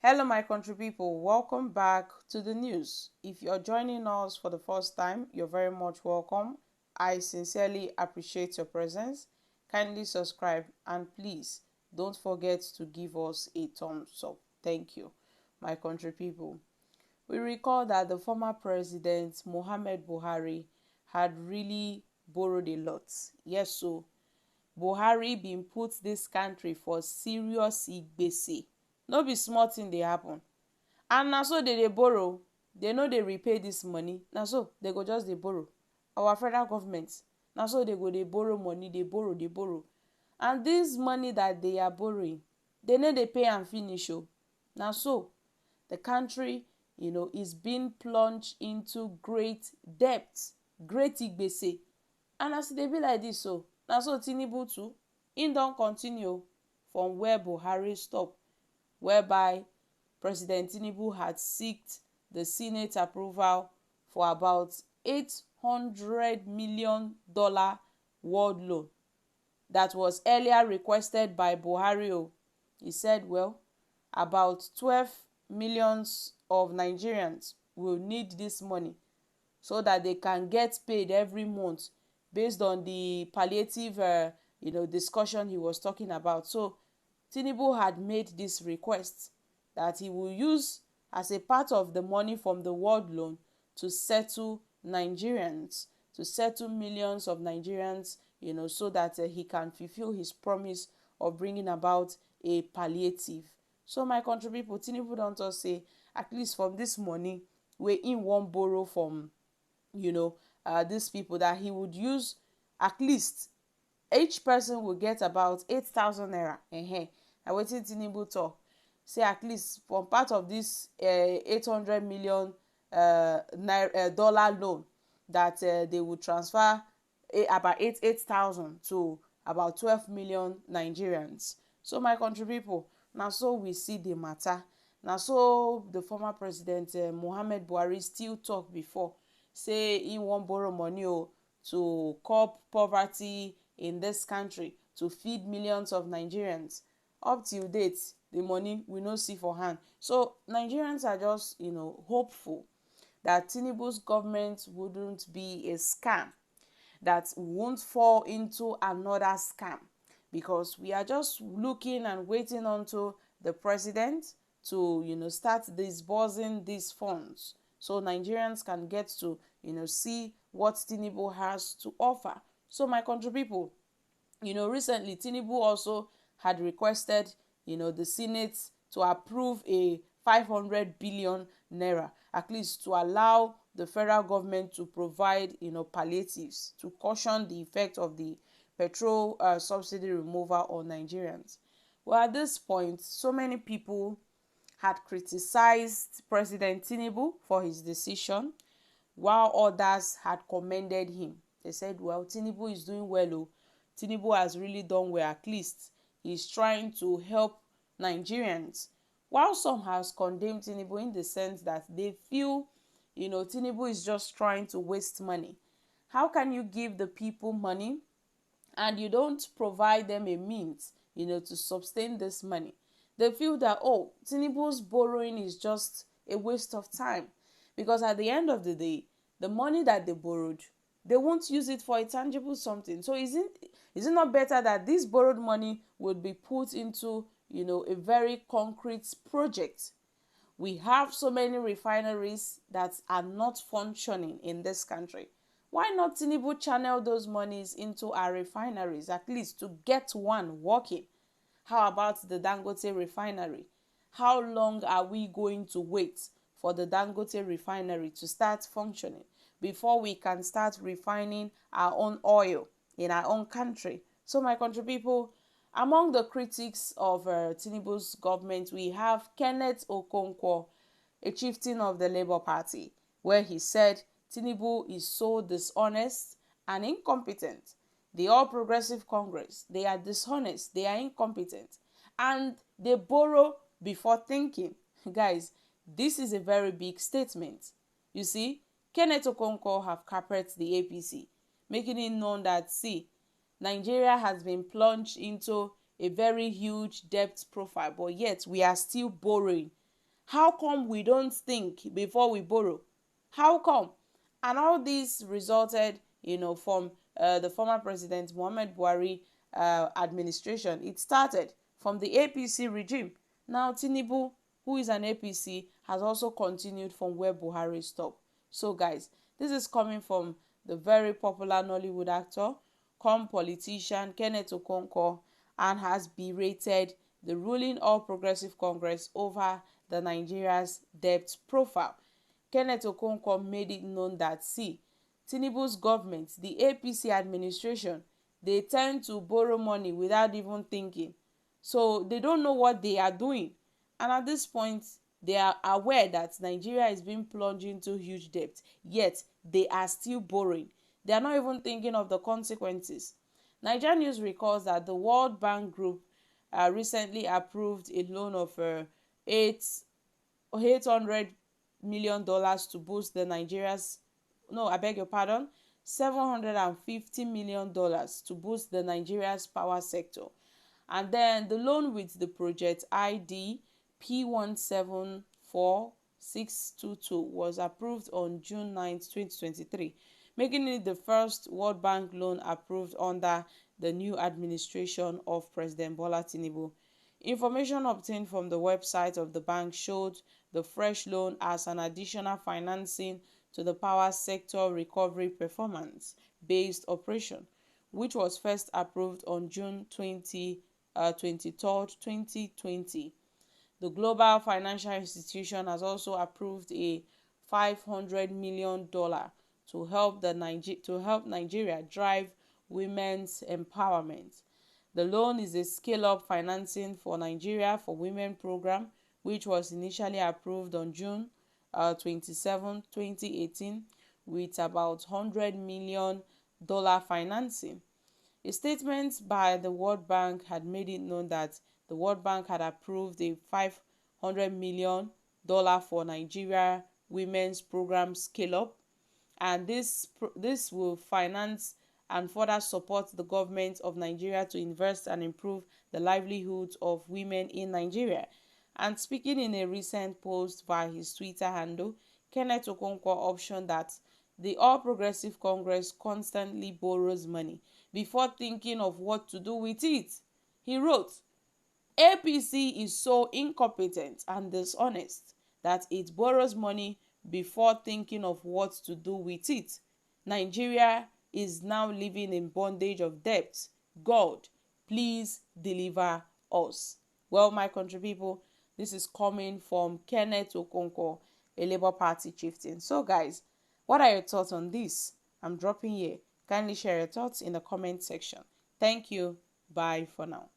Hello, my country people. Welcome back to the news. If you're joining us for the first time, you're very much welcome. I sincerely appreciate your presence. Kindly subscribe and please don't forget to give us a thumbs up. Thank you, my country people. We recall that the former president, Muhammad Buhari, had really borrowed a lot. Yes, so Buhari been put this country for serious igbese. No be small thing dey happen. And na so they dey borrow. They no dey repay this money. Na so they go just dey borrow. Our federal government, na so they go dey borrow money, dey borrow, dey borrow. And this money that they are borrowing, they no dey pay am finish o. Na so the country, is being plunged into great debt, great igbese. And as e dey be like this, so na so Tinubu too, im don continue from where Buhari stop, whereby President Tinubu had sought the Senate approval for about $800 million world loan that was earlier requested by Buhari. He said, well, about 12 millions of Nigerians will need this money so that they can get paid every month based on the palliative discussion he was talking about. So Tinubu had made this request that he will use as a part of the money from the world loan to settle Nigerians, to settle millions of Nigerians, so that he can fulfill his promise of bringing about a palliative. So my country people, Tinubu don talk say at least from this money wey im wan borrow from these people, that he would use at least each person will get about 8,000 naira. Na wetin Tinubu talk, say at least from part of this 800 million dollar loan that they would transfer about 8,000 to about 12 million Nigerians. So my country people, na so we see the matter. Na so the former president Muhammad Buhari still talk before, say he wan borrow money to curb poverty in this country, to feed millions of Nigerians. Up till date, the money we no see for hand. So Nigerians are just hopeful that Tinubu's government wouldn't be a scam, that won't fall into another scam, because we are just looking and waiting until the president to start disbursing these funds so Nigerians can get to see what Tinubu has to offer. So my country people, recently Tinubu also had requested the Senate to approve a 500 billion naira, at least to allow the federal government to provide palliatives to cushion the effect of the petrol subsidy removal on Nigerians. Well, at this point, so many people had criticized President Tinubu for his decision, while others had commended him. They said, well, Tinubu is doing well. Tinubu has really done well. At least he's trying to help Nigerians. While some has condemned Tinubu in the sense that they feel, Tinubu is just trying to waste money. How can you give the people money and you don't provide them a means, to sustain this money? They feel that, Tinubu's borrowing is just a waste of time, because at the end of the day, the money that they borrowed, they won't use it for a tangible something. So is it not better that this borrowed money would be put into a very concrete project? We have so many refineries that are not functioning in this country. Why not Tinubu channel those monies into our refineries, at least to get one working? How about the Dangote refinery? How long are we going to wait for the Dangote refinery to start functioning before we can start refining our own oil in our own country? So my country people, among the critics of Tinubu's government, we have Kenneth.O, a chieftain of the Labour Party, where he said Tinubu is so dishonest and incompetent. The All Progressive Congress, they are dishonest, they are incompetent, and they borrow before thinking. Guys, this is a very big statement. You see, Kenneth.O have carpeted the APC, making it known that, see, Nigeria has been plunged into a very huge debt profile, but yet we are still borrowing. How come we don't think before we borrow? How come? And all this resulted, from the former president Muhammad Buhari administration. It started from the APC regime. Now Tinubu, who is an APC, has also continued from where Buhari stopped. So guys, this is coming from the very popular Nollywood actor, come politician Kenneth Okonkwo, and has berated the ruling All Progressive Congress over the Nigeria's debt profile. Kenneth Okonkwo made it known that, see, Tinubu's government, the APC administration, they tend to borrow money without even thinking. So they don't know what they are doing. And at this point, they are aware that Nigeria is being plunged into huge debt, yet they are still borrowing. They are not even thinking of the consequences. Nigeria News recalls that the World Bank Group recently approved a loan of $800 million to boost the Nigeria's no, I beg your pardon, $750 million to boost the Nigeria's power sector. And then the loan with the project ID P174622 was approved on June 9, 2023, making it the first World Bank loan approved under the new administration of President Bola Tinubu. Information obtained from the website of the bank showed the fresh loan as an additional financing to the power sector recovery performance-based operation, which was first approved on June 23, 2020. The global financial institution has also approved a $500 million to help Nigeria drive women's empowerment. The loan is a scale-up financing for Nigeria for Women program, which was initially approved on June 27, 2018, with about $100 million financing. A statement by the World Bank had made it known that the World Bank had approved a $500 million for Nigeria Women's Program Scale-Up, and this will finance and further support the government of Nigeria to invest and improve the livelihoods of women in Nigeria. And speaking in a recent post via his Twitter handle, Kenneth Okonkwo optioned that the All Progressive Congress constantly borrows money before thinking of what to do with it. He wrote, APC is so incompetent and dishonest that it borrows money before thinking of what to do with it. Nigeria is now living in bondage of debt. God, please deliver us. Well, my country people, this is coming from Kenneth Okonkwo, a Labour Party chieftain. So guys, what are your thoughts on this? I'm dropping here. Kindly share your thoughts in the comment section. Thank you. Bye for now.